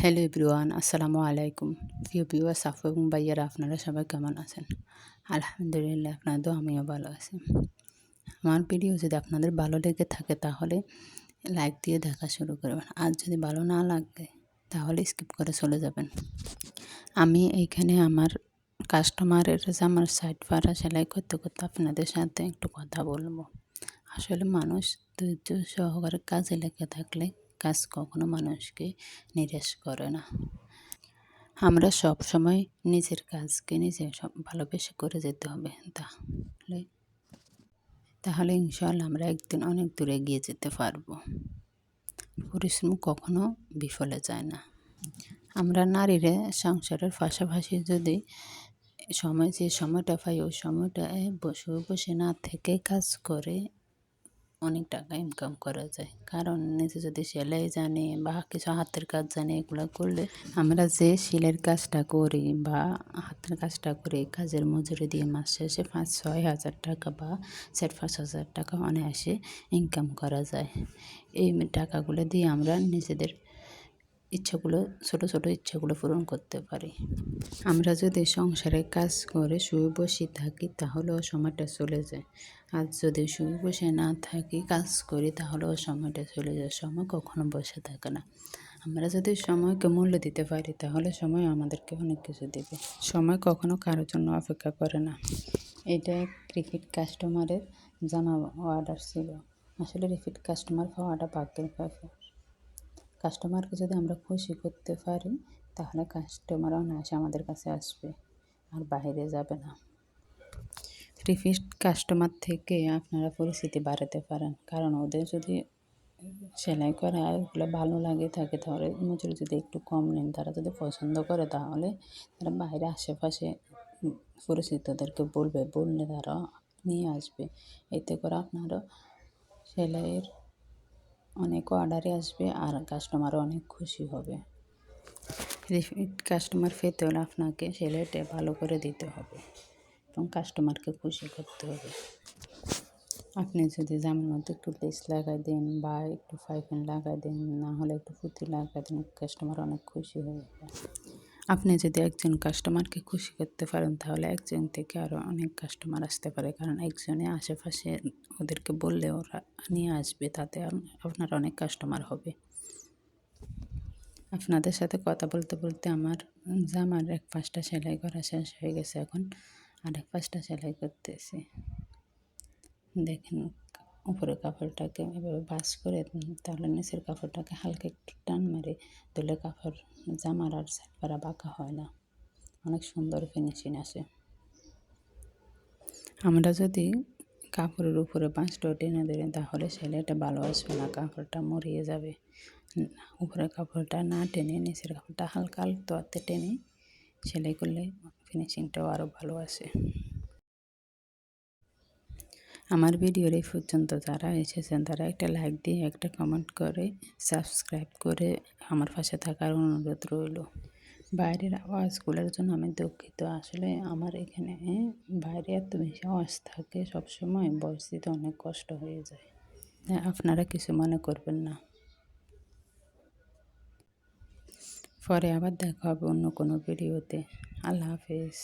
Hello everyone, আসসালামু আলাইকুম। প্রিয় ভিউয়ার্স, আপু এবং ভাইয়ারা, আপনারা সবাই কেমন আছেন? আলহামদুলিল্লাহ, আপনাদের আমিও ভালো আছি। আমার ভিডিও যদি আপনাদের ভালো লেগে থাকে তাহলে লাইক দিয়ে দেখা শুরু করবেন, আর যদি ভালো না লাগে তাহলে স্কিপ করে চলে যাবেন। আমি এইখানে আমার কাস্টমারের আমার সাইড পাড়া সেলাই করতে করতে আপনাদের সাথে একটু কথা বলবো। আসলে মানুষ ধৈর্য সহকারে কাজে লেগে থাকলে কাজ কখনো মানুষকে নিরাশ করে না। আমরা সব সময় নিজের কাজকে নিজে ভালোবেসে করে যেতে হবে, তাহলে ইনশাআল্লাহ আমরা একদিন অনেক দূরে এগিয়ে যেতে পারবো। পরিশ্রম কখনো বিফলে যায় না। আমরা নারীরা সংসারের পাশাপাশি যদি যে সময়টা পাই ওই সময়টায় বসে বসে না থেকে কাজ করে অনেক টাকা ইনকাম করা যায়। কারণ নিজে যদি সেলাই জানে বা কিছু হাতের কাজ জানে, এগুলো করলে আমরা যে সেলাইয়ের কাজটা করি বা হাতের কাজটা করি, কাজের মজুরি দিয়ে মাস শেষে 5-6 হাজার টাকা বা 4-5 হাজার টাকা অনায়াসে ইনকাম করা যায়। এই টাকাগুলো দিয়ে আমরা নিজেদের ছোট ছোট ইচ্ছাগুলো পূরণ করতে পারি। আমরা যদি সংসারে কাজ করে শুয়ে বসে থাকি তাহলেও সময়টা চলে যায়, আর যদি শুয়ে বসে না থাকি কাজ করি তাহলেও সময়টা চলে যায়। সময় কখনো বসে থাকে না। আমরা যদি সময়কে মূল্য দিতে পারি তাহলে সময় আমাদেরকে অনেক কিছু দেবে। সময় কখনো কারোর জন্য অপেক্ষা করে না। এটা রিপিট কাস্টমারের জামা অর্ডার ছিল। আসলে রিপিট কাস্টমার পাওয়াটা ভাগ্যের ব্যাপার। কাস্টমারকে যদি আমরা খুশি করতে পারি তাহলে কাস্টমার অনায়াসে আমাদের কাছে আসবে আর বাইরে যাবে না। রিপিট কাস্টমার থেকে আপনারা পরিচিতি বাড়াতে পারেন, কারণ ওদের যদি সেলাই করা এগুলো ভালো লাগে থাকে তাহলে মজুরি যদি একটু কম নেন, তারা যদি পছন্দ করে তাহলে তারা বাইরে আশেপাশে পরিচিতদেরকে বললে তারা নিয়ে আসবে। এতে করে আপনারও সেলাইয়ের অনেক অর্ডারে আসবে আর কাস্টমারও অনেক খুশি হবে। রিপিট কাস্টমার পেতে হলে আপনাকে সেলাইটা ভালো করে দিতে হবে এবং কাস্টমারকে খুশি করতে হবে। আপনি যদি জামার মধ্যে একটু লেস লাগাই দেন বা একটু পাইপিং লাগাই দেন, না হলে একটু পুঁতি লাগাই দেন, কাস্টমার অনেক খুশি হয়ে যায়। আপনি যদি একজন কাস্টমারকে খুশি করতে পারেন তাহলে একজন থেকে আরও অনেক কাস্টমার আসতে পারে, কারণ একজনে আশেপাশে ওদেরকে বললে ওরা নিয়ে আসবে, তাতে আপনার অনেক কাস্টমার হবে। আপনাদের সাথে কথা বলতে বলতে আমার জামার এক পাশটা সেলাই করা শেষ হয়ে গেছে, এখন আরেক পাশটা সেলাই করতেছি। দেখেন, উপরের কাপড়টাকে এভাবে ভাঁজ করে তাহলে নিচের কাপড়টাকে হালকা একটু টান মেরে দিলে কাপড় জামার আর সাইডপাড়া বাঁকা হয় না, অনেক সুন্দর ফিনিশিং আসে। আমরা যদি কাপড়ের উপরে ভাঁজটা টেনে দিই তাহলে সেলাইটা ভালো আসবে না, কাপড়টা মরিয়ে যাবে। উপরের কাপড়টা না টেনে নিচের কাপড়টা হালকা হাতে টেনে সেলাই করলে ফিনিশিংটাও আরও ভালো আসে। আমার ভিডিওর এই পর্যন্ত যারা এসেছেন তারা একটা লাইক দিয়ে একটা কমেন্ট করে সাবস্ক্রাইব করে আমার পাশে থাকার অনুরোধ রইল। বাইরের আওয়াজগুলোর জন্য আমি দুঃখিত। আসলে আমার এখানে বাইরে এত বেশি আওয়াজ থাকে, সবসময় ভয়েস দিতে অনেক কষ্ট হয়ে যায়। আপনারা কিছু মনে করবেন না। পরে আবার দেখা হবে অন্য কোনো ভিডিওতে। আল্লাহ হাফেজ।